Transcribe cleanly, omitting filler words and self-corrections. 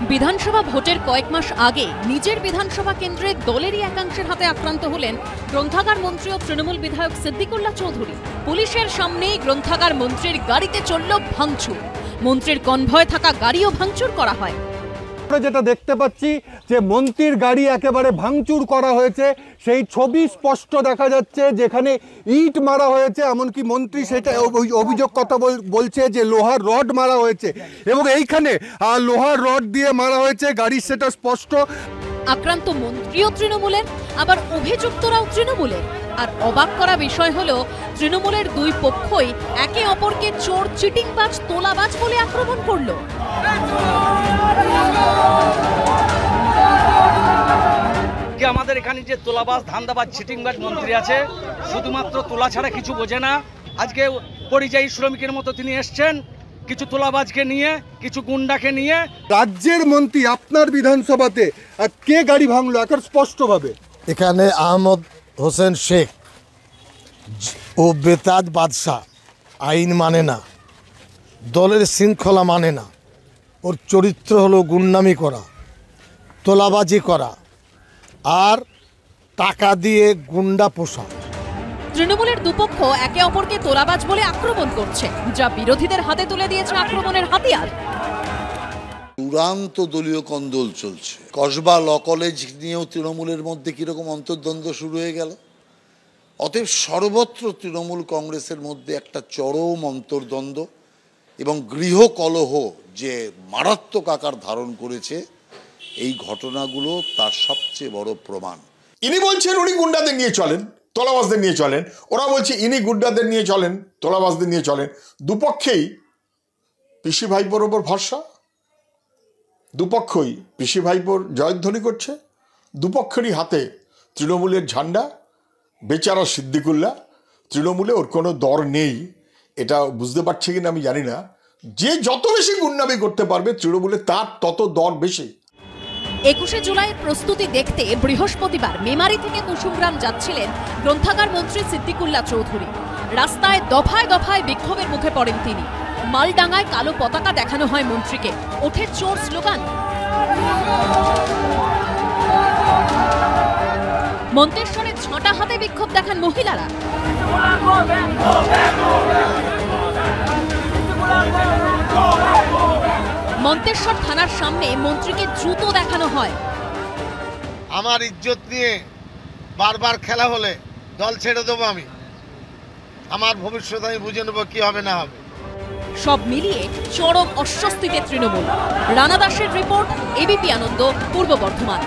বিধানসভা ভোটের কয়েক মাস আগে নিজের বিধানসভা কেন্দ্রে দলেরই একাংশের হাতে আক্রান্ত হলেন গ্রন্থাগার মন্ত্রী ও তৃণমূল বিধায়ক সিদ্দিকুল্লাহ চৌধুরী। পুলিশের সামনেই গ্রন্থাগার মন্ত্রীর গাড়িতে চলল ভাঙচুর। মন্ত্রীর কনভয়ে থাকা গাড়িও ভাঙচুর করা হয়। আমরা যেটা দেখতে পাচ্ছি যে মন্ত্রীর গাড়ি একেবারে ভাঙচুর করা হয়েছে, সেই ছবি স্পষ্ট দেখা যাচ্ছে, যেখানে ইট মারা হয়েছে, এমনকি মন্ত্রী সেটা অভিযোগ কথা বলছে যে লোহার রড মারা হয়েছে এবং এইখানে লোহার রড দিয়ে মারা হয়েছে, গাড়ির সেটা স্পষ্ট। আক্রান্ত মন্ত্রীও তৃণমূলের, আবার অভিযুক্তরাও তৃণমূলের। আর অবাক করা বিষয় হলো তৃণমূলের দুই পক্ষই একে অপরকে চোর, চিটিংবাজ, তোলাবাজ বলে আক্রমণ করলো। আমাদের এখানে যে তোলাবাজ, ধান্দাবাজ, চিটিংবাজ মন্ত্রী আছে, শুধুমাত্র তোলা ছাড়া কিছু বোঝে না। আজকে পরিযায়ী শ্রমিকের মতো তিনি এসছেন, কিছু তোলাবাজকে নিয়ে, কিছু গুন্ডাকে নিয়ে। রাজ্যের মন্ত্রী আপনার বিধানসভাতে কে গাড়ি ভাঙলো এখন স্পষ্টভাবে? এখানে আহমদ হোসেন শেখ ও বেতাজ বাদশাহ আইন মানে না, দলের শৃঙ্খলা মানে না। ওর চরিত্র হলো গুন্ডামি করা, তোলাবাজি করা আর টাকা দিয়ে গুন্ডা পোষা। তৃণমূলের দুপক্ষ একে অপরকে তোলাবাজ বলে আক্রমণ করছে, যা বিরোধীদের হাতে তুলে দিয়েছে আক্রমণের হাতিয়ার। চূড়ান্ত দলীয় কন্দল চলছে। কসবা ল কলেজ নিয়েও তৃণমূলের মধ্যে কীরকম অন্তর্দ্বন্দ্ব শুরু হয়ে গেল। অতএব সর্বত্র তৃণমূল কংগ্রেসের মধ্যে একটা চরম অন্তর্দ্বন্দ্ব এবং গৃহকলহ যে মারাত্মক আকার ধারণ করেছে, এই ঘটনাগুলো তার সবচেয়ে বড় প্রমাণ। ইনি বলছেন উনি গুন্ডাদের নিয়ে চলেন, তোলাবাজদের নিয়ে চলেন, ওরা বলছে ইনি গুন্ডাদের নিয়ে চলেন, তোলাবাজদের নিয়ে চলেন। দুপক্ষেই পিসি ভাইপোর ওপর ভরসা, দুপক্ষই পিসি ভাইপোর জয়ধ্বনি করছে, দুপক্ষেরই হাতে তৃণমূলের ঝান্ডা। বেচারা সিদ্দিকুল্লাহ, তৃণমূলে ওর কোনো দর নেই, এটা বুঝতে পারছে কিনা আমি জানি না। যে যত বেশি গুন্ডামি করতে পারবে তৃণমূলে, তার তত দর বেশি। 21শে জুলাইয়ের প্রস্তুতি দেখতে বৃহস্পতিবার মেমারি থেকে কুসুমগ্রাম যাচ্ছিলেন গ্রন্থাগার মন্ত্রী সিদ্দিকুল্লাহ চৌধুরী। রাস্তায় দফায় দফায় বিক্ষোভের মুখে পড়েন তিনি। মালডাঙ্গায় কালো পতাকা দেখানো হয় মন্ত্রীকে, ওঠে চোর স্লোগান। মন্তেশ্বরে ঝাঁটা হাতে বিক্ষোভ দেখান মহিলারা। মন্তেশ্বর থানার সামনে মন্ত্রীকে জুতো দেখানো হয়। আমার ইজ্জত নিয়ে বারবার খেলা হলে দল ছেড়ে দেবো আমি, আমার ভবিষ্যৎ আমি বুঝে নেবো কি হবে না হবে। সব মিলিয়ে চরম অস্বস্তিতে তৃণমূল। রানা দাসের রিপোর্ট, এবিপি আনন্দ, পূর্ব বর্ধমান।